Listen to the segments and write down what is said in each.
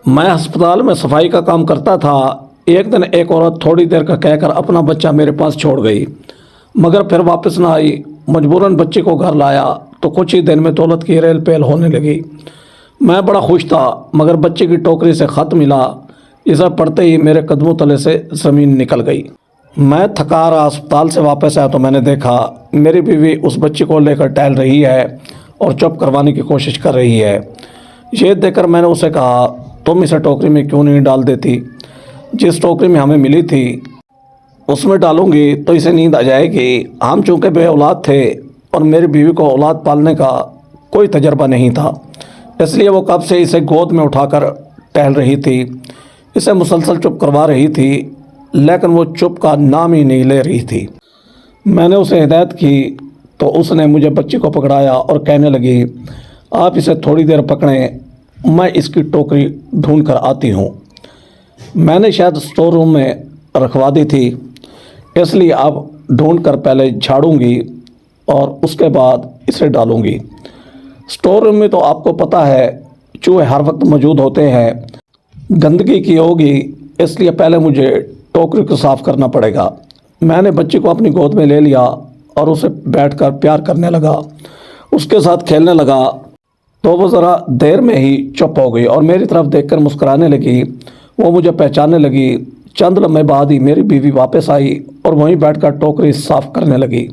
میں ہسپتال میں صفائی کا کام کرتا تھا۔ ایک دن ایک عورت تھوڑی دیر کا کہہ کر اپنا بچہ میرے پاس چھوڑ گئی، مگر پھر واپس نہ آئی۔ مجبوراً بچے کو گھر لایا تو کچھ ہی دن میں دولت کی ریل پیل ہونے لگی۔ میں بڑا خوش تھا، مگر بچے کی ٹوکری سے خط ملا، اسے پڑھتے ہی میرے قدموں تلے سے زمین نکل گئی۔ میں تھکا رہا ہسپتال سے واپس آیا تو میں نے دیکھا میری بیوی اس بچے کو لے کر ٹہل رہی ہے اور چپ کروانے کی کوشش کر رہی ہے۔ یہ دیکھ کر میں نے اسے کہا، تم اسے ٹوکری میں کیوں نہیں ڈال دیتی؟ جس ٹوکری میں ہمیں ملی تھی اس میں ڈالوں گی تو اسے نیند آ جائے گی۔ ہم چونکہ بے اولاد تھے اور میری بیوی کو اولاد پالنے کا کوئی تجربہ نہیں تھا، اس لیے وہ کب سے اسے گود میں اٹھا کر ٹہل رہی تھی، اسے مسلسل چپ کروا رہی تھی، لیکن وہ چپ کا نام ہی نہیں لے رہی تھی۔ میں نے اسے ہدایت کی تو اس نے مجھے بچی کو پکڑایا اور کہنے لگی، آپ اسے تھوڑی دیر پکڑیں، میں اس کی ٹوکری ڈھونڈ کر آتی ہوں۔ میں نے شاید اسٹور روم میں رکھوا دی تھی، اس لیے اب ڈھونڈ کر پہلے جھاڑوں گی اور اس کے بعد اسے ڈالوں گی۔ اسٹور روم میں تو آپ کو پتہ ہے چوہے ہر وقت موجود ہوتے ہیں، گندگی کی ہوگی، اس لیے پہلے مجھے ٹوکری کو صاف کرنا پڑے گا۔ میں نے بچی کو اپنی گود میں لے لیا اور اسے بیٹھ کر پیار کرنے لگا، اس کے ساتھ کھیلنے لگا تو وہ ذرا دیر میں ہی چپ ہو گئی اور میری طرف دیکھ کر مسکرانے لگی۔ وہ مجھے پہچاننے لگی۔ چند لمحے بعد ہی میری بیوی واپس آئی اور وہیں بیٹھ کر ٹوکری صاف کرنے لگی۔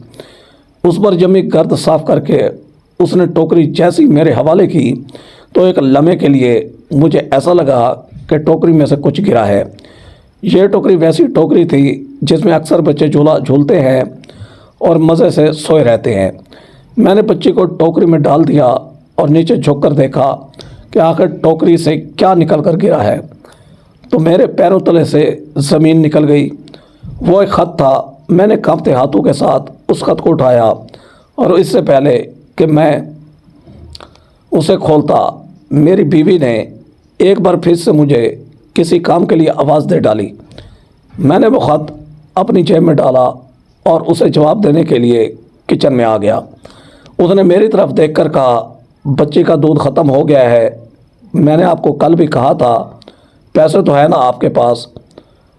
اس پر جمی گرد صاف کر کے اس نے ٹوکری جیسی میرے حوالے کی تو ایک لمحے کے لیے مجھے ایسا لگا کہ ٹوکری میں سے کچھ گرا ہے۔ یہ ٹوکری ویسی ٹوکری تھی جس میں اکثر بچے جھولا جھولتے ہیں اور مزے سے سوئے رہتے ہیں۔ میں نے بچی کو ٹوکری میں ڈال دیا اور نیچے جھک کر دیکھا کہ آخر ٹوکری سے کیا نکل کر گرا ہے، تو میرے پیروں تلے سے زمین نکل گئی۔ وہ ایک خط تھا۔ میں نے کانپتے ہاتھوں کے ساتھ اس خط کو اٹھایا اور اس سے پہلے کہ میں اسے کھولتا میری بیوی نے ایک بار پھر سے مجھے کسی کام کے لیے آواز دے ڈالی۔ میں نے وہ خط اپنی جیب میں ڈالا اور اسے جواب دینے کے لیے کچن میں آ گیا۔ اس نے میری طرف دیکھ کر کہا، بچے کا دودھ ختم ہو گیا ہے، میں نے آپ کو کل بھی کہا تھا، پیسے تو ہے نا آپ کے پاس؟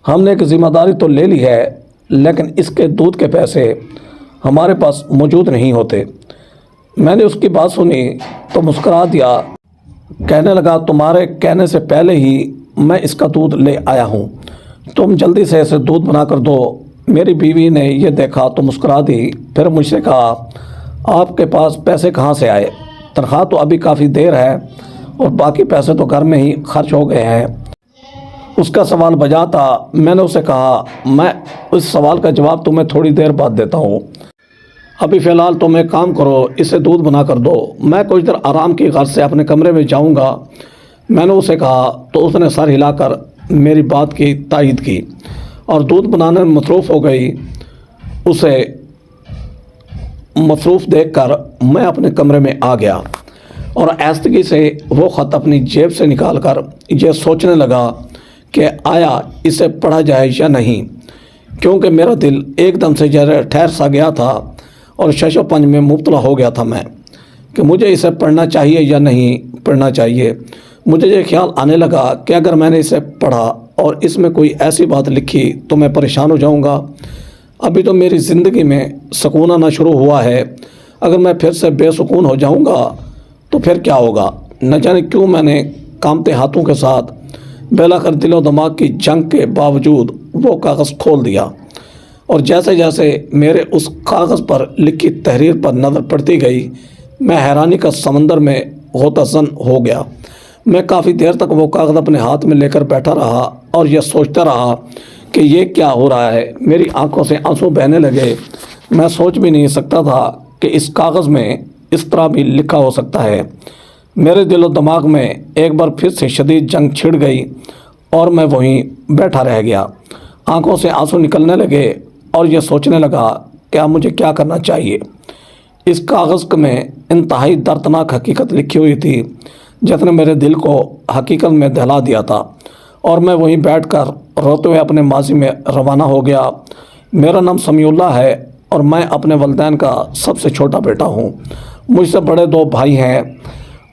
ہم نے ایک ذمہ داری تو لے لی ہے، لیکن اس کے دودھ کے پیسے ہمارے پاس موجود نہیں ہوتے۔ میں نے اس کی بات سنی تو مسکرا دیا، کہنے لگا، تمہارے کہنے سے پہلے ہی میں اس کا دودھ لے آیا ہوں، تم جلدی سے اسے دودھ بنا کر دو۔ میری بیوی نے یہ دیکھا تو مسکرا دی، پھر مجھ سے کہا، آپ کے پاس پیسے کہاں سے آئے؟ تنخواہ تو ابھی کافی دیر ہے اور باقی پیسے تو گھر میں ہی خرچ ہو گئے ہیں۔ اس کا سوال بجا تھا۔ میں نے اسے کہا، میں اس سوال کا جواب تمہیں تھوڑی دیر بعد دیتا ہوں، ابھی فی الحال تم ایک کام کرو، اسے دودھ بنا کر دو، میں کچھ دیر آرام کی غرض سے اپنے کمرے میں جاؤں گا۔ میں نے اسے کہا تو اس نے سر ہلا کر میری بات کی تائید کی اور دودھ بنانے میں مصروف ہو گئی۔ اسے مصروف دیکھ کر میں اپنے کمرے میں آ گیا اور آہستگی سے وہ خط اپنی جیب سے نکال کر یہ سوچنے لگا کہ آیا اسے پڑھا جائے یا نہیں، کیونکہ میرا دل ایک دم سے ٹھہر سا گیا تھا اور شش و پنج میں مبتلا ہو گیا تھا میں کہ مجھے اسے پڑھنا چاہیے یا نہیں پڑھنا چاہیے۔ مجھے یہ خیال آنے لگا کہ اگر میں نے اسے پڑھا اور اس میں کوئی ایسی بات لکھی تو میں پریشان ہو جاؤں گا۔ ابھی تو میری زندگی میں سکون آنا شروع ہوا ہے، اگر میں پھر سے بے سکون ہو جاؤں گا تو پھر کیا ہوگا؟ نہ جانے کیوں میں نے کانپتے ہاتھوں کے ساتھ بلا کر دل و دماغ کی جنگ کے باوجود وہ کاغذ کھول دیا اور جیسے جیسے میرے اس کاغذ پر لکھی تحریر پر نظر پڑتی گئی، میں حیرانی کا سمندر میں غوطہ زن ہو گیا۔ میں کافی دیر تک وہ کاغذ اپنے ہاتھ میں لے کر بیٹھا رہا اور یہ سوچتا رہا کہ یہ کیا ہو رہا ہے۔ میری آنکھوں سے آنسو بہنے لگے۔ میں سوچ بھی نہیں سکتا تھا کہ اس کاغذ میں اس طرح بھی لکھا ہو سکتا ہے۔ میرے دل و دماغ میں ایک بار پھر سے شدید جنگ چھڑ گئی اور میں وہیں بیٹھا رہ گیا۔ آنکھوں سے آنسو نکلنے لگے اور یہ سوچنے لگا کہ اب مجھے کیا کرنا چاہیے۔ اس کاغذ میں انتہائی دردناک حقیقت لکھی ہوئی تھی جس نے میرے دل کو حقیقت میں دہلا دیا تھا اور میں وہیں بیٹھ کر روتے ہوئے اپنے ماضی میں روانہ ہو گیا۔ میرا نام سمیع اللہ ہے اور میں اپنے والدین کا سب سے چھوٹا بیٹا ہوں۔ مجھ سے بڑے 2 بھائی ہیں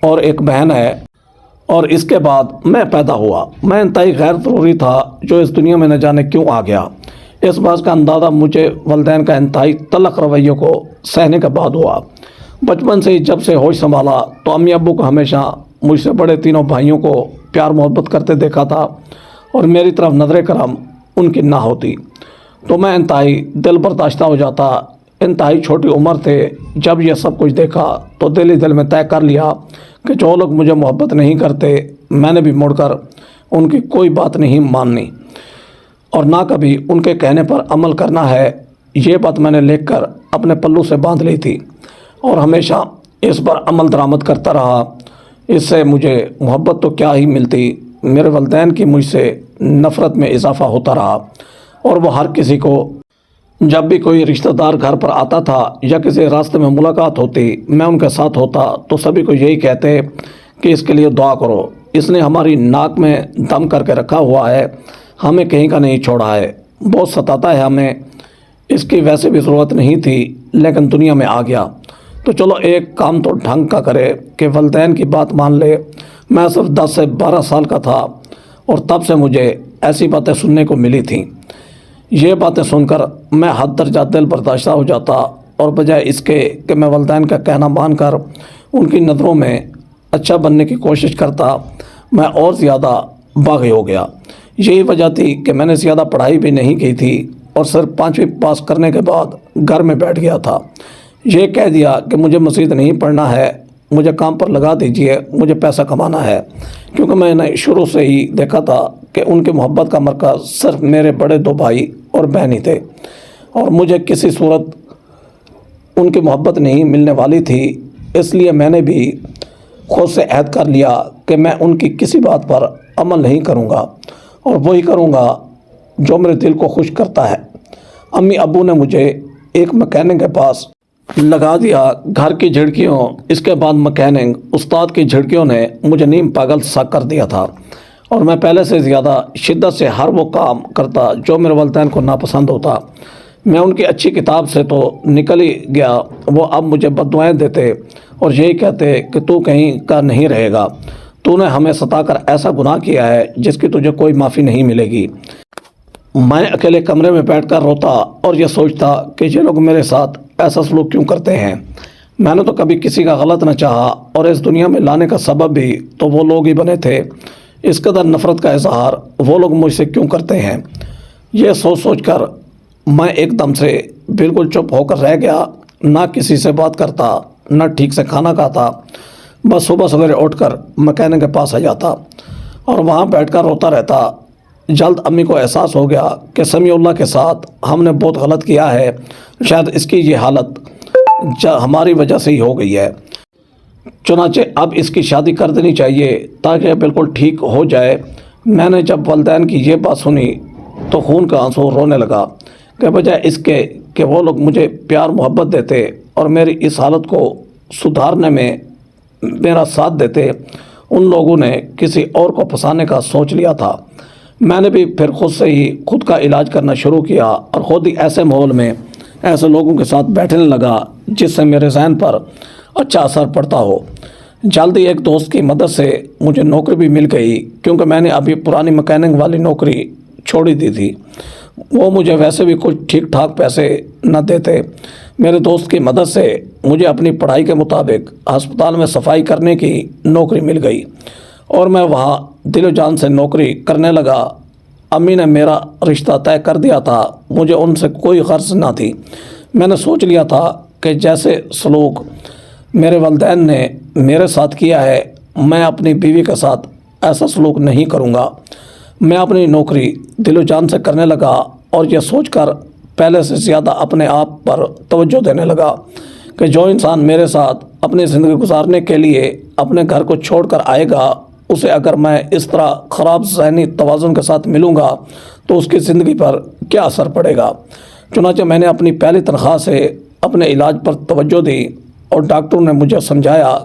اور ایک بہن ہے اور اس کے بعد میں پیدا ہوا۔ میں انتہائی غیر ضروری تھا جو اس دنیا میں نہ جانے کیوں آ گیا۔ اس بات کا اندازہ مجھے والدین کا انتہائی تلخ رویوں کو سہنے کے بعد ہوا۔ بچپن سے ہی جب سے ہوش سنبھالا تو امی ابو کو ہمیشہ مجھ سے بڑے تینوں بھائیوں کو پیار محبت کرتے دیکھا تھا، اور میری طرف نظر کرم ان کی نہ ہوتی تو میں انتہائی دل برداشتہ ہو جاتا۔ انتہائی چھوٹی عمر تھے جب یہ سب کچھ دیکھا تو دل ہی دل میں طے کر لیا کہ جو لوگ مجھے محبت نہیں کرتے میں نے بھی مڑ کر ان کی کوئی بات نہیں ماننی اور نہ کبھی ان کے کہنے پر عمل کرنا ہے۔ یہ بات میں نے لکھ کر اپنے پلو سے باندھ لی تھی اور ہمیشہ اس پر عمل درآمد کرتا رہا۔ اس سے مجھے محبت تو کیا ہی ملتی، میرے والدین کی مجھ سے نفرت میں اضافہ ہوتا رہا، اور وہ ہر کسی کو جب بھی کوئی رشتہ دار گھر پر آتا تھا یا کسی راستے میں ملاقات ہوتی میں ان کے ساتھ ہوتا تو سبھی کو یہی کہتے کہ اس کے لیے دعا کرو، اس نے ہماری ناک میں دم کر کے رکھا ہوا ہے، ہمیں کہیں کا نہیں چھوڑا ہے، بہت ستاتا ہے ہمیں، اس کی ویسے بھی ضرورت نہیں تھی لیکن دنیا میں آ گیا تو چلو ایک کام تو ڈھنگ کا کرے کہ والدین کی بات مان لے۔ میں صرف 10 سے 12 سال کا تھا اور تب سے مجھے ایسی باتیں سننے کو ملی تھیں۔ یہ باتیں سن کر میں حد درجہ دل برداشتہ ہو جاتا اور بجائے اس کے کہ میں والدین کا کہنا مان کر ان کی نظروں میں اچھا بننے کی کوشش کرتا، میں اور زیادہ باغی ہو گیا۔ یہی وجہ تھی کہ میں نے زیادہ پڑھائی بھی نہیں کی تھی اور صرف 5ویں پاس کرنے کے بعد گھر میں بیٹھ گیا تھا۔ یہ کہہ دیا کہ مجھے مزید نہیں پڑھنا ہے، مجھے کام پر لگا دیجئے، مجھے پیسہ کمانا ہے، کیونکہ میں نے شروع سے ہی دیکھا تھا کہ ان کی محبت کا مرکز صرف میرے بڑے 2 بھائی اور بہن ہی تھے، اور مجھے کسی صورت ان کی محبت نہیں ملنے والی تھی۔ اس لیے میں نے بھی خود سے عہد کر لیا کہ میں ان کی کسی بات پر عمل نہیں کروں گا اور وہی کروں گا جو میرے دل کو خوش کرتا ہے۔ امی ابو نے مجھے ایک مکینک کے پاس لگا دیا، گھر کی جھڑکیوں، اس کے بعد مکینک استاد کی جھڑکیوں نے مجھے نیم پاگل سا کر دیا تھا، اور میں پہلے سے زیادہ شدت سے ہر وہ کام کرتا جو میرے والدین کو ناپسند ہوتا۔ میں ان کی اچھی کتاب سے تو نکل ہی گیا، وہ اب مجھے بددعائیں دیتے اور یہی کہتے کہ تو کہیں کا نہیں رہے گا، تو نے ہمیں ستا کر ایسا گناہ کیا ہے جس کی تجھے کوئی معافی نہیں ملے گی۔ میں اکیلے کمرے میں بیٹھ کر روتا اور یہ سوچتا کہ یہ لوگ میرے ساتھ ایسا سلوک کیوں کرتے ہیں۔ میں نے تو کبھی کسی کا غلط نہ چاہا اور اس دنیا میں لانے کا سبب بھی تو وہ لوگ ہی بنے تھے، اس قدر نفرت کا اظہار وہ لوگ مجھ سے کیوں کرتے ہیں۔ یہ سوچ سوچ کر میں ایک دم سے بالکل چپ ہو کر رہ گیا، نہ کسی سے بات کرتا، نہ ٹھیک سے کھانا کھاتا، بس صبح سویرے اٹھ کر مکینک کے پاس آ جاتا اور وہاں بیٹھ کر روتا رہتا۔ جلد امی کو احساس ہو گیا کہ سمیع اللہ کے ساتھ ہم نے بہت غلط کیا ہے، شاید اس کی یہ حالت ہماری وجہ سے ہی ہو گئی ہے، چنانچہ اب اس کی شادی کر دینی چاہیے تاکہ یہ بالکل ٹھیک ہو جائے۔ میں نے جب والدین کی یہ بات سنی تو خون کا آنسو رونے لگا کہ بجائے اس کے کہ وہ لوگ مجھے پیار محبت دیتے اور میری اس حالت کو سدھارنے میں میرا ساتھ دیتے، ان لوگوں نے کسی اور کو پھنسانے کا سوچ لیا تھا۔ میں نے بھی پھر خود سے ہی خود کا علاج کرنا شروع کیا اور خود ہی ایسے ماحول میں ایسے لوگوں کے ساتھ بیٹھنے لگا جس سے میرے ذہن پر اچھا اثر پڑتا ہو۔ جلدی ایک دوست کی مدد سے مجھے نوکری بھی مل گئی، کیونکہ میں نے ابھی پرانی مکینک والی نوکری چھوڑی دی تھی، وہ مجھے ویسے بھی کچھ ٹھیک ٹھاک پیسے نہ دیتے۔ میرے دوست کی مدد سے مجھے اپنی پڑھائی کے مطابق ہسپتال میں صفائی کرنے کی نوکری مل گئی اور میں وہاں دل و جان سے نوکری کرنے لگا۔ امی نے میرا رشتہ طے کر دیا تھا، مجھے ان سے کوئی غرض نہ تھی۔ میں نے سوچ لیا تھا کہ جیسے سلوک میرے والدین نے میرے ساتھ کیا ہے میں اپنی بیوی کے ساتھ ایسا سلوک نہیں کروں گا۔ میں اپنی نوکری دل و جان سے کرنے لگا اور یہ سوچ کر پہلے سے زیادہ اپنے آپ پر توجہ دینے لگا کہ جو انسان میرے ساتھ اپنی زندگی گزارنے کے لیے اپنے گھر کو چھوڑ کر آئے گا، اسے اگر میں اس طرح خراب ذہنی توازن کے ساتھ ملوں گا تو اس کی زندگی پر کیا اثر پڑے گا۔ چنانچہ میں نے اپنی پہلی تنخواہ سے اپنے علاج پر توجہ دی اور ڈاکٹر نے مجھے سمجھایا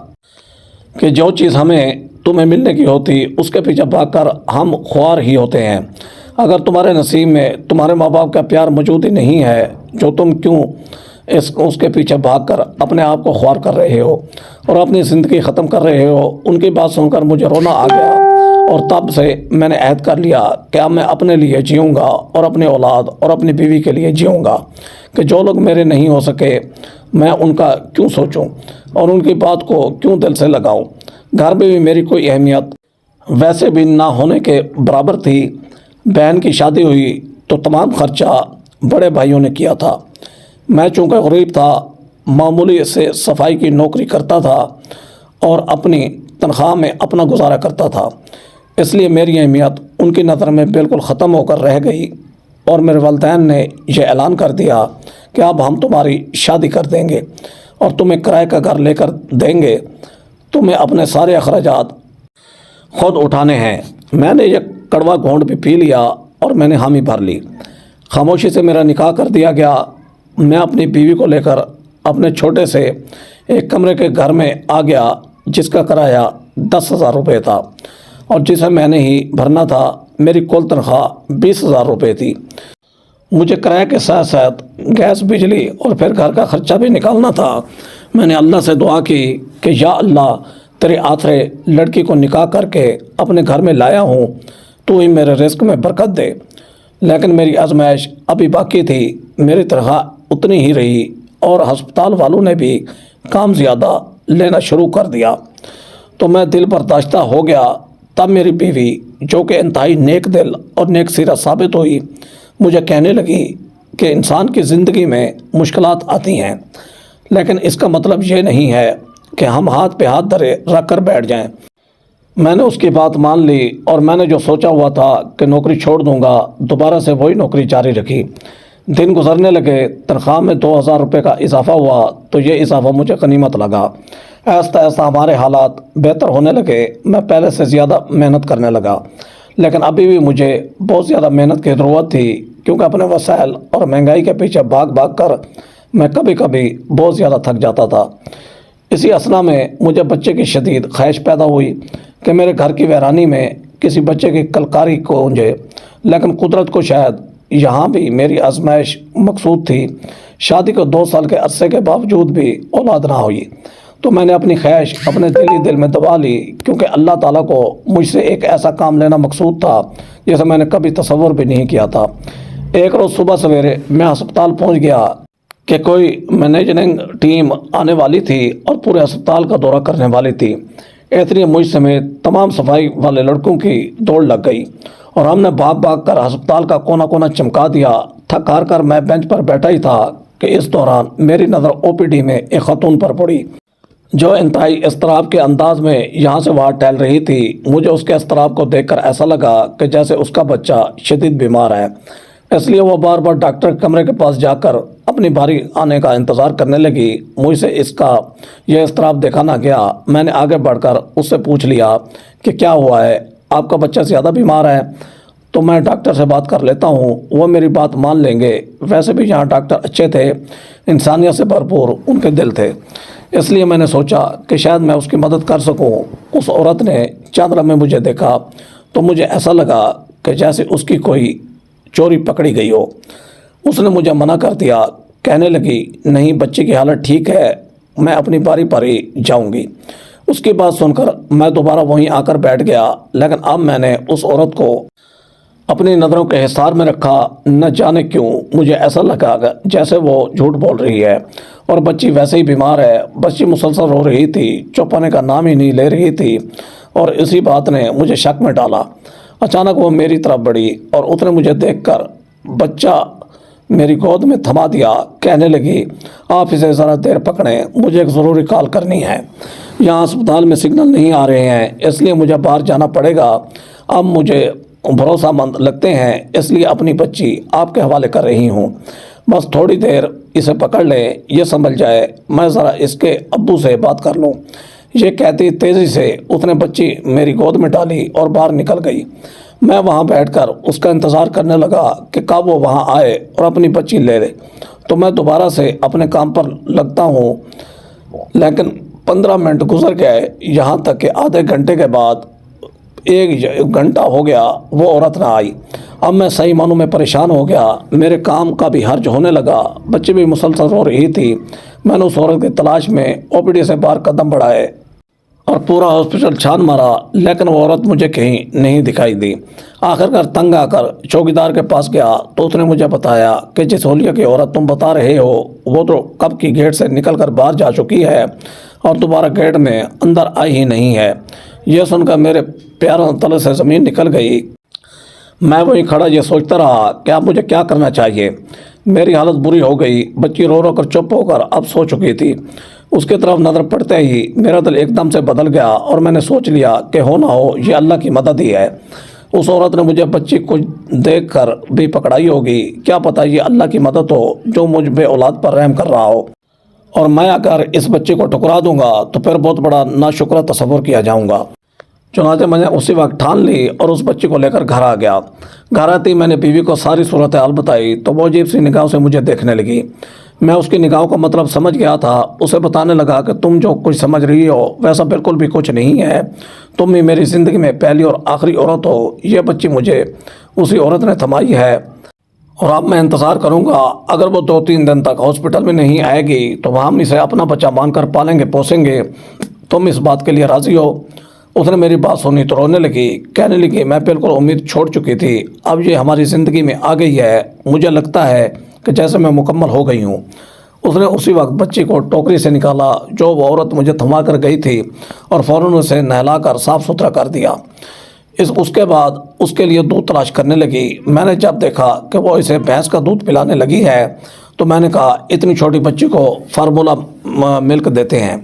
کہ جو چیز ہمیں تمہیں ملنے کی ہوتی اس کے پیچھے بھاگ کر ہم خوار ہی ہوتے ہیں۔ اگر تمہارے نصیب میں تمہارے ماں باپ کا پیار موجود ہی نہیں ہے جو تم کیوں اس کے پیچھے بھاگ کر اپنے آپ کو خوار کر رہے ہو۔ اور اپنی زندگی ختم کر رہے ہو۔ ان کی بات سن کر مجھے رونا آ گیا، اور تب سے میں نے عہد کر لیا کہ اب میں اپنے لیے جیوں گا اور اپنی اولاد اور اپنی بیوی کے لیے جیوں گا، کہ جو لوگ میرے نہیں ہو سکے میں ان کا کیوں سوچوں اور ان کی بات کو کیوں دل سے لگاؤں۔ گھر میں بھی میری کوئی اہمیت ویسے بھی نہ ہونے کے برابر تھی۔ بہن کی شادی ہوئی تو تمام خرچہ بڑے بھائیوں نے کیا تھا۔ میں چونکہ غریب تھا، معمولی سے صفائی کی نوکری کرتا تھا اور اپنی تنخواہ میں اپنا گزارا کرتا تھا، اس لیے میری اہمیت ان کی نظر میں بالکل ختم ہو کر رہ گئی، اور میرے والدین نے یہ اعلان کر دیا کہ اب ہم تمہاری شادی کر دیں گے اور تمہیں کرائے کا گھر لے کر دیں گے، تمہیں اپنے سارے اخراجات خود اٹھانے ہیں۔ میں نے یہ کڑوا گھونٹ بھی پی لیا اور میں نے حامی بھر لی۔ خاموشی سے میرا نکاح کر دیا گیا۔ میں اپنی بیوی کو لے کر اپنے چھوٹے سے ایک کمرے کے گھر میں آ گیا، جس کا کرایہ 10,000 روپے تھا اور جسے میں نے ہی بھرنا تھا۔ میری کل تنخواہ 20,000 روپے تھی۔ مجھے کرایہ کے ساتھ ساتھ گیس، بجلی اور پھر گھر کا خرچہ بھی نکالنا تھا۔ میں نے اللہ سے دعا کی کہ یا اللہ، تیرے آتھرے لڑکی کو نکاح کر کے اپنے گھر میں لایا ہوں، تو ہی میرے رزق میں برکت دے۔ لیکن میری آزمائش ابھی باقی تھی۔ میری تنخواہ اتنی ہی رہی اور ہسپتال والوں نے بھی کام زیادہ لینا شروع کر دیا، تو میں دل برداشتہ ہو گیا۔ تب میری بیوی، جو کہ انتہائی نیک دل اور نیک سیرت ثابت ہوئی، مجھے کہنے لگی کہ انسان کی زندگی میں مشکلات آتی ہیں، لیکن اس کا مطلب یہ نہیں ہے کہ ہم ہاتھ پہ ہاتھ دھرے رکھ کر بیٹھ جائیں۔ میں نے اس کی بات مان لی اور میں نے جو سوچا ہوا تھا کہ نوکری چھوڑ دوں گا، دوبارہ سے وہی نوکری جاری رکھی۔ دن گزرنے لگے، تنخواہ میں 2,000 روپے کا اضافہ ہوا تو یہ اضافہ مجھے غنیمت لگا۔ آہستہ آہستہ ہمارے حالات بہتر ہونے لگے۔ میں پہلے سے زیادہ محنت کرنے لگا، لیکن ابھی بھی مجھے بہت زیادہ محنت کی ضرورت تھی، کیونکہ اپنے وسائل اور مہنگائی کے پیچھے بھاگ بھاگ کر میں کبھی کبھی بہت زیادہ تھک جاتا تھا۔ اسی اثنا میں مجھے بچے کی شدید خواہش پیدا ہوئی کہ میرے گھر کی ویرانی میں کسی بچے کی کلکاری گونجے، لیکن قدرت کو شاید یہاں بھی میری آزمائش مقصود تھی۔ شادی کو 2 سال کے عرصے کے باوجود بھی اولاد نہ ہوئی، تو میں نے اپنی خواہش اپنے دل میں دبا لی، کیونکہ اللہ تعالیٰ کو مجھ سے ایک ایسا کام لینا مقصود تھا جسے میں نے کبھی تصور بھی نہیں کیا تھا۔ ایک روز صبح سویرے میں ہسپتال پہنچ گیا کہ کوئی مینجنگ ٹیم آنے والی تھی اور پورے ہسپتال کا دورہ کرنے والی تھی۔ اتنی مجھ سمیت تمام صفائی والے لڑکوں کی دوڑ لگ گئی اور ہم نے بھاگ بھاگ کر ہسپتال کا کونا کونا چمکا دیا۔ تھک ہار کر میں بینچ پر بیٹھا ہی تھا کہ اس دوران میری نظر OPD میں ایک خاتون پر پڑی، جو انتہائی اضطراب کے انداز میں یہاں سے وہاں ٹہل رہی تھی۔ مجھے اس کے اضطراب کو دیکھ کر ایسا لگا کہ جیسے اس کا بچہ شدید بیمار ہے، اس لیے وہ بار بار ڈاکٹر کے کمرے کے پاس جا کر اپنی باری آنے کا انتظار کرنے لگی۔ مجھ سے اس کا یہ اضطراب دیکھا نہ گیا۔ میں نے آگے بڑھ کر اس سے پوچھ لیا کہ کیا ہوا ہے، آپ کا بچہ زیادہ بیمار ہے تو میں ڈاکٹر سے بات کر لیتا ہوں، وہ میری بات مان لیں گے۔ ویسے بھی یہاں ڈاکٹر اچھے تھے، انسانیت سے بھرپور ان کے دل تھے، اس لیے میں نے سوچا کہ شاید میں اس کی مدد کر سکوں۔ اس عورت نے چند لمحے مجھے دیکھا تو مجھے ایسا لگا کہ جیسے اس کی کوئی چوری پکڑی گئی ہو۔ اس نے مجھے منع کر دیا، کہنے لگی نہیں، بچے کی حالت ٹھیک ہے، میں اپنی باری پاری جاؤں گی۔ اس کی بات سن کر میں دوبارہ وہیں آ کر بیٹھ گیا، لیکن اب میں نے اس عورت کو اپنی نظروں کے حصار میں رکھا۔ نہ جانے کیوں مجھے ایسا لگا جیسے وہ جھوٹ بول رہی ہے اور بچی ویسے ہی بیمار ہے۔ بچی مسلسل رو رہی تھی، چپ ہونے کا نام ہی نہیں لے رہی تھی، اور اسی بات نے مجھے شک میں ڈالا۔ اچانک وہ میری طرف بڑھی اور اس نے مجھے دیکھ کر بچہ میری گود میں تھما دیا، کہنے لگی آپ اسے ذرا دیر پکڑیں، مجھے ایک ضروری کال کرنی ہے۔ یہاں اسپتال میں سگنل نہیں آ رہے ہیں، اس لیے مجھے باہر جانا پڑے گا۔ اب مجھے بھروسہ مند لگتے ہیں، اس لیے اپنی بچی آپ کے حوالے کر رہی ہوں، بس تھوڑی دیر اسے پکڑ لیں، یہ سنبھل جائے، میں ذرا اس کے ابو سے بات کر لوں۔ یہ کہتی تیزی سے اس نے بچی میری گود میں ڈالی اور باہر نکل گئی۔ میں وہاں بیٹھ کر اس کا انتظار کرنے لگا کہ کب وہ وہاں آئے اور اپنی بچی لے لے تو میں دوبارہ سے اپنے کام پر لگتا ہوں، لیکن 15 منٹ گزر گئے، یہاں تک کہ آدھے گھنٹے کے بعد 1 گھنٹہ ہو گیا، وہ عورت نہ آئی۔ اب میں صحیح معنوں میں پریشان ہو گیا، میرے کام کا بھی حرج ہونے لگا، بچے بھی مسلسل رو رہی تھی، میں نے اس عورت کی تلاش میں OPD سے باہر قدم بڑھائے اور پورا ہاسپٹل چھان مارا، لیکن وہ عورت مجھے کہیں نہیں دکھائی دی۔ آخر کار تنگ آ کر چوکیدار کے پاس گیا تو اس نے مجھے بتایا کہ جس حلیہ کی عورت تم بتا رہے ہو وہ تو کب کی گیٹ سے نکل کر باہر جا چکی ہے اور دوبارہ گیٹ میں اندر آئی ہی نہیں ہے۔ یہ سن کر میرے پیروں تلے سے زمین نکل گئی۔ میں وہیں کھڑا یہ سوچتا رہا کہ اب مجھے کیا کرنا چاہیے۔ میری حالت بری ہو گئی۔ بچی رو رو کر چپ ہو کر اب سو چکی تھی۔ اس کی طرف نظر پڑتے ہی میرا دل ایک دم سے بدل گیا اور میں نے سوچ لیا کہ ہو نہ ہو یہ اللہ کی مدد ہی ہے۔ اس عورت نے مجھے بچی کو دیکھ کر بھی پکڑائی ہوگی، کیا پتہ یہ اللہ کی مدد ہو جو مجھ بے اولاد پر رحم کر رہا ہو، اور میں اگر اس بچے کو ٹکرا دوں گا تو پھر بہت بڑا ناشکرہ تصور کیا جاؤں گا۔ چنانچہ میں نے اسی وقت ٹھان لی اور اس بچی کو لے کر گھر آ گیا۔ گھر آتی میں نے بیوی کو ساری صورتحال بتائی تو وہ عجیب سی نگاہوں سے مجھے دیکھنے لگی۔ میں اس کی نگاہوں کا مطلب سمجھ گیا تھا۔ اسے بتانے لگا کہ تم جو کچھ سمجھ رہی ہو ویسا بالکل بھی کچھ نہیں ہے، تم ہی میری زندگی میں پہلی اور آخری عورت ہو۔ یہ بچی مجھے اسی عورت نے تھمائی ہے اور اب میں انتظار کروں گا، اگر وہ 2-3 دن تک ہاسپٹل میں نہیں آئے گی تو ہم اسے اپنا بچہ مان کر پالیں گے پوسیں گے۔ تم اس بات کے لیے راضی ہو؟ اس نے میری بات سنی تو رونے لگی، کہنے لگی میں بالکل امید چھوڑ چکی تھی، اب یہ ہماری زندگی میں آ گئی ہے، مجھے لگتا ہے کہ جیسے میں مکمل ہو گئی ہوں۔ اس نے اسی وقت بچی کو ٹوکری سے نکالا جو وہ عورت مجھے تھما کر گئی تھی اور فوراً اسے نہلا کر صاف ستھرا کر دیا۔ اس کے بعد اس کے لیے دودھ تلاش کرنے لگی۔ میں نے جب دیکھا کہ وہ اسے بھینس کا دودھ پلانے لگی ہے تو میں نے کہا اتنی چھوٹی بچی کو فارمولا ملک دیتے ہیں،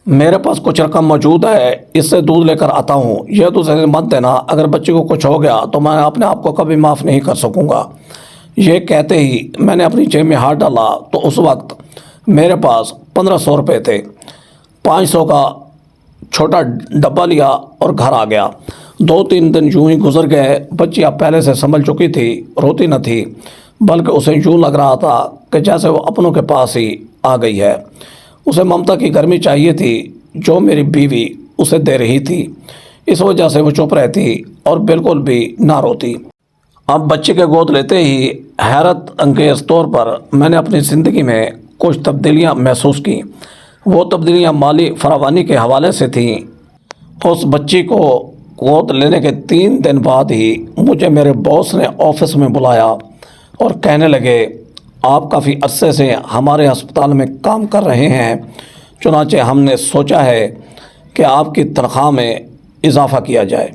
میرے پاس کچھ رقم موجود ہے، اس سے دودھ لے کر آتا ہوں، یہ تو اسے مت دینا، اگر بچے کو کچھ ہو گیا تو میں اپنے آپ کو کبھی معاف نہیں کر سکوں گا۔ یہ کہتے ہی میں نے اپنی جیب میں ہاتھ ڈالا تو اس وقت میرے پاس 1500 روپے تھے۔ 500 کا چھوٹا ڈبہ لیا اور گھر آ گیا۔ 2-3 دن یوں ہی گزر گئے۔ بچی اب پہلے سے سنبھل چکی تھی، روتی نہ تھی، بلکہ اسے یوں لگ رہا تھا کہ جیسے وہ اپنوں کے پاس ہی آ گئی ہے۔ اسے ممتا کی گرمی چاہیے تھی جو میری بیوی اسے دے رہی تھی، اس وجہ سے وہ چپ رہتی اور بالکل بھی نہ روتی۔ اب بچے کے گود لیتے ہی حیرت انگیز طور پر میں نے اپنی زندگی میں کچھ تبدیلیاں محسوس کی۔ وہ تبدیلیاں مالی فراوانی کے حوالے سے تھیں۔ اس بچی کو گود لینے کے 3 دن بعد ہی مجھے میرے باس نے آفس میں بلایا اور کہنے لگے آپ کافی عرصے سے ہمارے ہسپتال میں کام کر رہے ہیں، چنانچہ ہم نے سوچا ہے کہ آپ کی تنخواہ میں اضافہ کیا جائے۔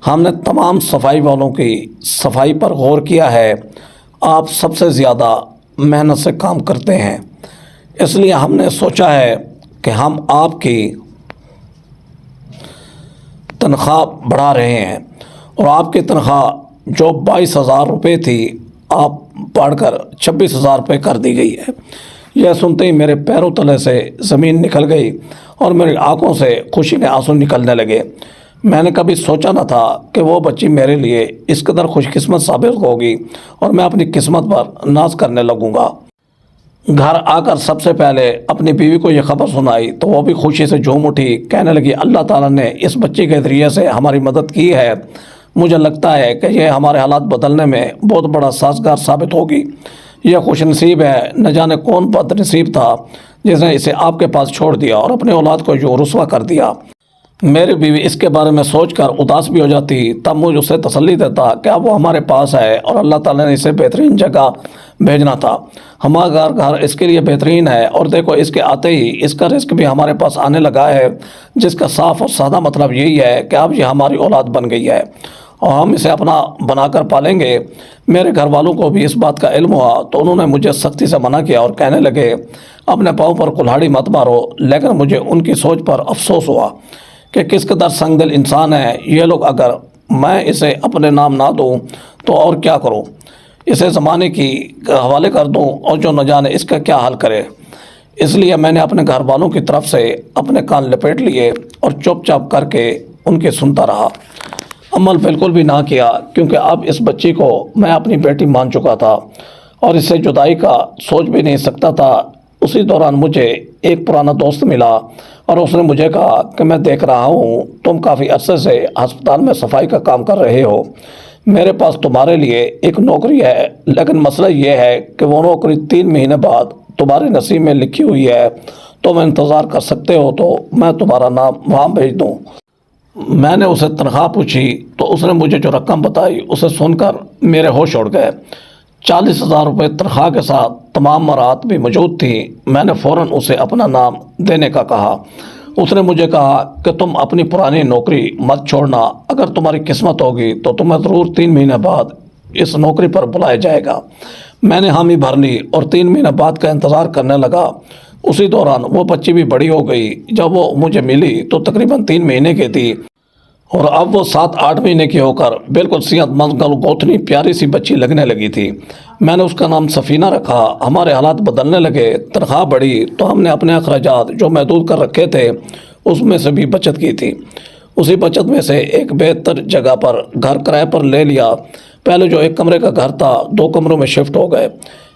ہم نے تمام صفائی والوں کی صفائی پر غور کیا ہے، آپ سب سے زیادہ محنت سے کام کرتے ہیں، اس لیے ہم نے سوچا ہے کہ ہم آپ کی تنخواہ بڑھا رہے ہیں اور آپ کی تنخواہ جو 22,000 روپے تھی آپ بڑھ کر 26,000 روپے کر دی گئی ہے۔ یہ سنتے ہی میرے پیروں تلے سے زمین نکل گئی اور میری آنکھوں سے خوشی کے آنسو نکلنے لگے۔ میں نے کبھی سوچا نہ تھا کہ وہ بچی میرے لیے اس قدر خوش قسمت ثابت ہوگی اور میں اپنی قسمت پر ناز کرنے لگوں گا۔ گھر آ کر سب سے پہلے اپنی بیوی کو یہ خبر سنائی تو وہ بھی خوشی سے جھوم اٹھی، کہنے لگی اللہ تعالیٰ نے اس بچے کے ذریعے سے ہماری مدد کی ہے، مجھے لگتا ہے کہ یہ ہمارے حالات بدلنے میں بہت بڑا سازگار ثابت ہوگی۔ یہ خوش نصیب ہے، نہ جانے کون بد نصیب تھا جس نے اسے آپ کے پاس چھوڑ دیا اور اپنے اولاد کو جو رسوا کر دیا۔ میری بیوی اس کے بارے میں سوچ کر اداس بھی ہو جاتی، تب مجھے اسے تسلی دیتا کہ اب وہ ہمارے پاس ہے اور اللہ تعالیٰ نے اسے بہترین جگہ بھیجنا تھا، ہمارا گھر اس کے لیے بہترین ہے، اور دیکھو اس کے آتے ہی اس کا رزق بھی ہمارے پاس آنے لگا ہے، جس کا صاف اور سادہ مطلب یہی ہے کہ اب یہ ہماری اولاد بن گئی ہے اور ہم اسے اپنا بنا کر پالیں گے۔ میرے گھر والوں کو بھی اس بات کا علم ہوا تو انہوں نے مجھے سختی سے منع کیا اور کہنے لگے اپنے پاؤں پر کلہاڑی مت مارو، لیکن مجھے ان کی سوچ پر افسوس ہوا کہ کس قدر سنگ دل انسان ہے یہ لوگ، اگر میں اسے اپنے نام نہ دوں تو اور کیا کروں، اسے زمانے کی حوالے کر دوں اور جو نہ جانے اس کا کیا حل کرے۔ اس لیے میں نے اپنے گھر والوں کی طرف سے اپنے کان لپیٹ لیے اور چپ چاپ کر کے ان کی سنتا رہا، عمل بالکل بھی نہ کیا، کیونکہ اب اس بچی کو میں اپنی بیٹی مان چکا تھا اور اس سے جدائی کا سوچ بھی نہیں سکتا تھا۔ اسی دوران مجھے ایک پرانا دوست ملا اور اس نے مجھے کہا کہ میں دیکھ رہا ہوں تم کافی عرصے سے ہسپتال میں صفائی کا کام کر رہے ہو، میرے پاس تمہارے لیے ایک نوکری ہے، لیکن مسئلہ یہ ہے کہ وہ نوکری 3 مہینے بعد تمہارے نصیب میں لکھی ہوئی ہے، تم انتظار کر سکتے ہو تو میں تمہارا نام وہاں بھیج دوں۔ میں نے اسے تنخواہ پوچھی تو اس نے مجھے جو رقم بتائی اسے سن کر میرے ہوش اڑ گئے۔ 40,000 روپے تنخواہ کے ساتھ تمام مراحت بھی موجود تھیں۔ میں نے فوراً اسے اپنا نام دینے کا کہا۔ اس نے مجھے کہا کہ تم اپنی پرانی نوکری مت چھوڑنا، اگر تمہاری قسمت ہوگی تو تمہیں ضرور 3 مہینے بعد اس نوکری پر بلایا جائے گا۔ میں نے حامی بھر لی اور 3 مہینے بعد کا انتظار کرنے لگا۔ اسی دوران وہ بچی بھی بڑی ہو گئی۔ جب وہ مجھے ملی تو تقریباً 3 مہینے کی تھی اور اب وہ 7-8 مہینے کی ہو کر بالکل صحت مند گوتھنی پیاری سی بچی لگنے لگی تھی۔ میں نے اس کا نام سفینہ رکھا۔ ہمارے حالات بدلنے لگے، تنخواہ بڑھی تو ہم نے اپنے اخراجات جو محدود کر رکھے تھے اس میں سے بھی بچت کی تھی۔ اسی بچت میں سے ایک بہتر جگہ پر گھر کرائے پر لے لیا۔ پہلے جو 1 کمرے کا گھر تھا 2 کمروں میں شفٹ ہو گئے۔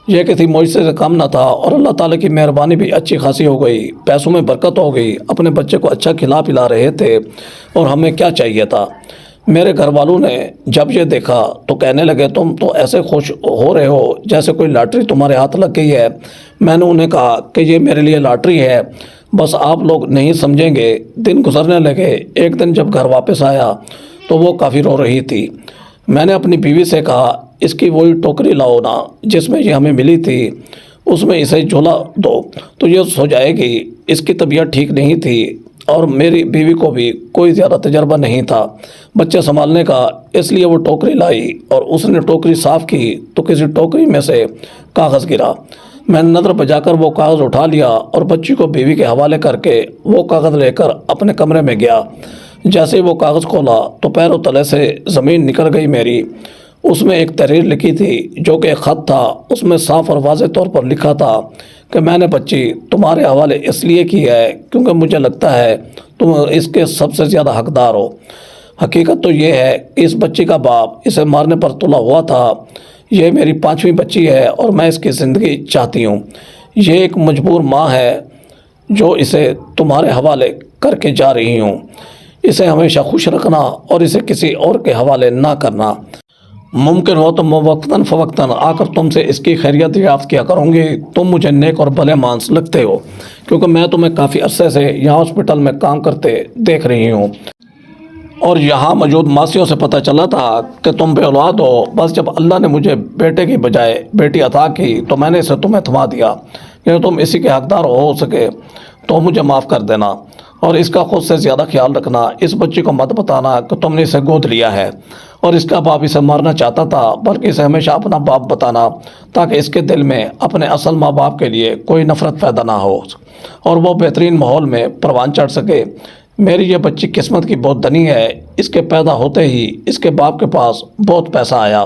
یہ کسی معجزے سے کم نہ تھا اور اللہ تعالیٰ کی مہربانی بھی اچھی خاصی ہو گئی۔ پیسوں میں برکت ہو گئی، اپنے بچے کو اچھا کھلا پلا رہے تھے اور ہمیں کیا چاہیے تھا۔ میرے گھر والوں نے جب یہ دیکھا تو کہنے لگے تم تو ایسے خوش ہو رہے ہو جیسے کوئی لاٹری تمہارے ہاتھ لگ گئی ہے۔ میں نے انہیں کہا کہ یہ میرے لیے لاٹری ہے، بس آپ لوگ نہیں سمجھیں گے۔ دن گزرنے لگے۔ ایک دن جب گھر واپس آیا تو وہ کافی رو رہی تھی۔ میں نے اپنی بیوی سے کہا اس کی وہی ٹوکری لاؤ نا جس میں یہ ہمیں ملی تھی، اس میں اسے جھولا دو تو یہ سو جائے گی۔ اس کی طبیعت ٹھیک نہیں تھی اور میری بیوی کو بھی کوئی زیادہ تجربہ نہیں تھا بچے سنبھالنے کا، اس لیے وہ ٹوکری لائی اور اس نے ٹوکری صاف کی تو کسی ٹوکری میں سے کاغذ گرا۔ میں نے نظر بجا کر وہ کاغذ اٹھا لیا اور بچی کو بیوی کے حوالے کر کے وہ کاغذ لے کر اپنے کمرے میں گیا۔ جیسے ہی وہ کاغذ کھولا تو پیروں تلے سے زمین نکل گئی میری۔ اس میں ایک تحریر لکھی تھی جو کہ ایک خط تھا۔ اس میں صاف اور واضح طور پر لکھا تھا کہ میں نے بچی تمہارے حوالے اس لیے کی ہے کیونکہ مجھے لگتا ہے تم اس کے سب سے زیادہ حقدار ہو۔ حقیقت تو یہ ہے کہ اس بچی کا باپ اسے مارنے پر تلا ہوا تھا۔ یہ میری 5ویں بچی ہے اور میں اس کی زندگی چاہتی ہوں۔ یہ ایک مجبور ماں ہے جو اسے تمہارے حوالے کر کے جا رہی ہوں۔ اسے ہمیشہ خوش رکھنا اور اسے کسی اور کے حوالے نہ کرنا۔ ممکن ہو تو میں وقتاً فوقتاً آ کر تم سے اس کی خیریت یافت کیا کروں گی۔ تم مجھے نیک اور بھلے مانس لگتے ہو کیونکہ میں تمہیں کافی عرصے سے یہاں ہاسپٹل میں کام کرتے دیکھ رہی ہوں اور یہاں موجود ماسیوں سے پتہ چلا تھا کہ تم بے اولاد ہو۔ بس جب اللہ نے مجھے بیٹے کی بجائے بیٹی عطا کی تو میں نے اسے تمہیں تھما دیا کہ تم اسی کے حقدار ہو سکے تو مجھے معاف کر دینا اور اس کا خود سے زیادہ خیال رکھنا۔ اس بچی کو مت بتانا کہ تم نے اسے گود لیا ہے اور اس کا باپ اسے مارنا چاہتا تھا، بلکہ اسے ہمیشہ اپنا باپ بتانا تاکہ اس کے دل میں اپنے اصل ماں باپ کے لیے کوئی نفرت پیدا نہ ہو اور وہ بہترین ماحول میں پروان چڑھ سکے۔ میری یہ بچی قسمت کی بہت دھنی ہے۔ اس کے پیدا ہوتے ہی اس کے باپ کے پاس بہت پیسہ آیا،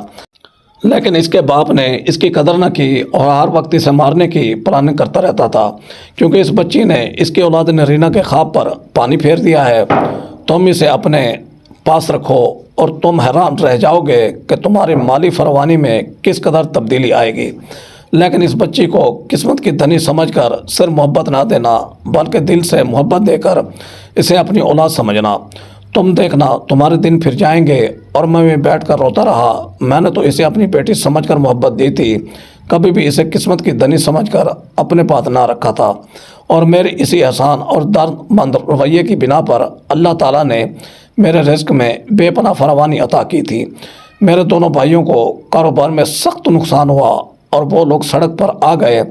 لیکن اس کے باپ نے اس کی قدر نہ کی اور ہر وقت اسے مارنے کی پلاننگ کرتا رہتا تھا کیونکہ اس بچی نے اس کی اولاد نرینہ کے خواب پر پانی پھیر دیا ہے۔ تم اسے اپنے پاس رکھو اور تم حیران رہ جاؤ گے کہ تمہاری مالی فراوانی میں کس قدر تبدیلی آئے گی۔ لیکن اس بچی کو قسمت کی دھنی سمجھ کر صرف محبت نہ دینا بلکہ دل سے محبت دے کر اسے اپنی اولاد سمجھنا۔ تم دیکھنا تمہارے دن پھر جائیں گے۔ اور میں بیٹھ کر روتا رہا۔ میں نے تو اسے اپنی بیٹی سمجھ کر محبت دی تھی، کبھی بھی اسے قسمت کی دھنی سمجھ کر اپنے پاس نہ رکھا تھا اور میرے اسی احسان اور درد مند رویے کی بنا پر اللہ تعالیٰ نے میرے رزق میں بے پناہ فراوانی عطا کی تھی۔ میرے دونوں بھائیوں کو کاروبار میں سخت نقصان ہوا اور وہ لوگ سڑک پر آ گئے۔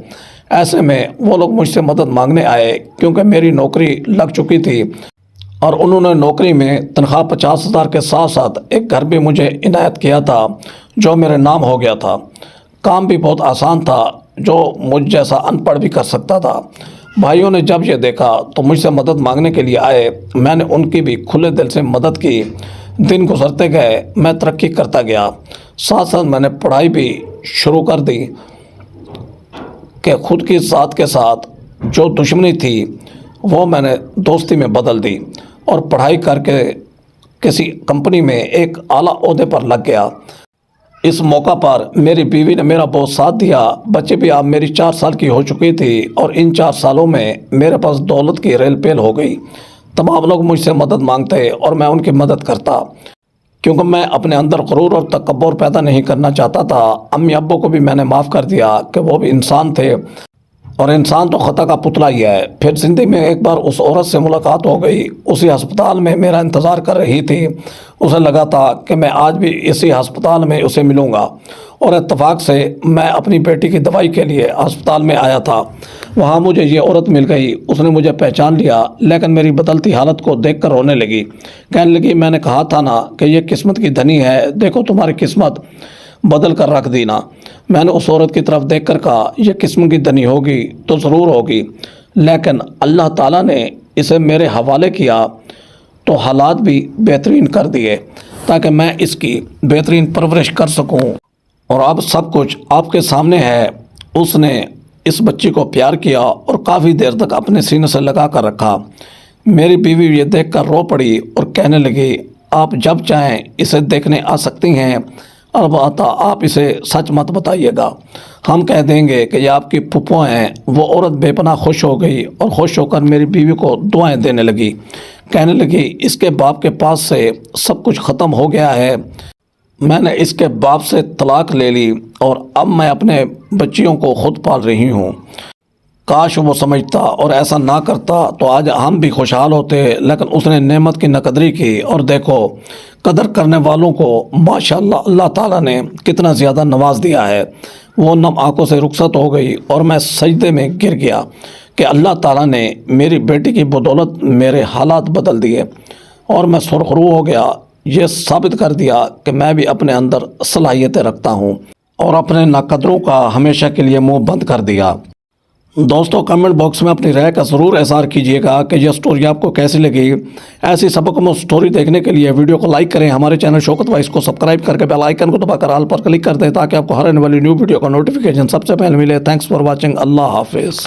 ایسے میں وہ لوگ مجھ سے مدد مانگنے آئے کیونکہ میری نوکری لگ چکی تھی اور انہوں نے نوکری میں تنخواہ 50,000 کے ساتھ ساتھ ایک گھر بھی مجھے عنایت کیا تھا جو میرے نام ہو گیا تھا۔ کام بھی بہت آسان تھا جو مجھ جیسا ان پڑھ بھی کر سکتا تھا۔ بھائیوں نے جب یہ دیکھا تو مجھ سے مدد مانگنے کے لیے آئے۔ میں نے ان کی بھی کھلے دل سے مدد کی۔ دن گزرتے گئے، میں ترقی کرتا گیا، ساتھ ساتھ میں نے پڑھائی بھی شروع کر دی کہ خود کی ذات کے ساتھ جو دشمنی تھی وہ میں نے دوستی میں بدل دی اور پڑھائی کر کے کسی کمپنی میں ایک اعلیٰ عہدے پر لگ گیا۔ اس موقع پر میری بیوی نے میرا بہت ساتھ دیا۔ بچے بھی اب میری 4 سال کی ہو چکی تھی اور ان 4 سالوں میں میرے پاس دولت کی ریل پیل ہو گئی۔ تمام لوگ مجھ سے مدد مانگتے اور میں ان کی مدد کرتا کیونکہ میں اپنے اندر غرور اور تکبر پیدا نہیں کرنا چاہتا تھا۔ امی ابو کو بھی میں نے معاف کر دیا کہ وہ بھی انسان تھے اور انسان تو خطا کا پتلا ہی ہے۔ پھر زندگی میں ایک بار اس عورت سے ملاقات ہو گئی، اسی ہسپتال میں میرا انتظار کر رہی تھی۔ اسے لگا تھا کہ میں آج بھی اسی ہسپتال میں اسے ملوں گا، اور اتفاق سے میں اپنی بیٹی کی دوائی کے لیے ہسپتال میں آیا تھا۔ وہاں مجھے یہ عورت مل گئی، اس نے مجھے پہچان لیا، لیکن میری بدلتی حالت کو دیکھ کر رونے لگی۔ کہنے لگی میں نے کہا تھا نا کہ یہ قسمت کی دھنی ہے، دیکھو تمہاری قسمت بدل کر رکھ دی نا۔ میں نے اس عورت کی طرف دیکھ کر کہا یہ قسم کی دھنی ہوگی تو ضرور ہوگی، لیکن اللہ تعالیٰ نے اسے میرے حوالے کیا تو حالات بھی بہترین کر دیے تاکہ میں اس کی بہترین پرورش کر سکوں، اور اب سب کچھ آپ کے سامنے ہے۔ اس نے اس بچی کو پیار کیا اور کافی دیر تک اپنے سینے سے لگا کر رکھا۔ میری بیوی یہ دیکھ کر رو پڑی اور کہنے لگی آپ جب چاہیں اسے دیکھنے آ سکتی ہیں، البتہ آپ اسے سچ مت بتائیے گا، ہم کہہ دیں گے کہ یہ آپ کی پھپھو ہیں۔ وہ عورت بے پناہ خوش ہو گئی اور خوش ہو کر میری بیوی کو دعائیں دینے لگی، کہنے لگی اس کے باپ کے پاس سے سب کچھ ختم ہو گیا ہے، میں نے اس کے باپ سے طلاق لے لی اور اب میں اپنے بچیوں کو خود پال رہی ہوں۔ کاش وہ سمجھتا اور ایسا نہ کرتا تو آج ہم بھی خوشحال ہوتے، لیکن اس نے نعمت کی ناقدری کی، اور دیکھو قدر کرنے والوں کو ماشاءاللہ اللہ تعالیٰ نے کتنا زیادہ نواز دیا ہے۔ وہ نم آنکھوں سے رخصت ہو گئی اور میں سجدے میں گر گیا کہ اللہ تعالیٰ نے میری بیٹی کی بدولت میرے حالات بدل دیے، اور میں سرخرو ہو گیا۔ یہ ثابت کر دیا کہ میں بھی اپنے اندر صلاحیتیں رکھتا ہوں، اور اپنے ناقدروں کا ہمیشہ کے لیے منہ بند کر دیا۔ دوستو کمنٹ باکس میں اپنی رائے کا ضرور اظہار کیجیے گا کہ یہ سٹوری آپ کو کیسی لگی۔ ایسی سبق میں سٹوری دیکھنے کے لیے ویڈیو کو لائک کریں، ہمارے چینل شوکت وائس کو سبسکرائب کر کے بیل آئیکن کو دبا کر آل پر کلک کر دیں تاکہ آپ کو ہر آنے والی نیو ویڈیو کا نوٹیفیکیشن سب سے پہلے ملے۔ تھینکس فار واچنگ، اللہ حافظ۔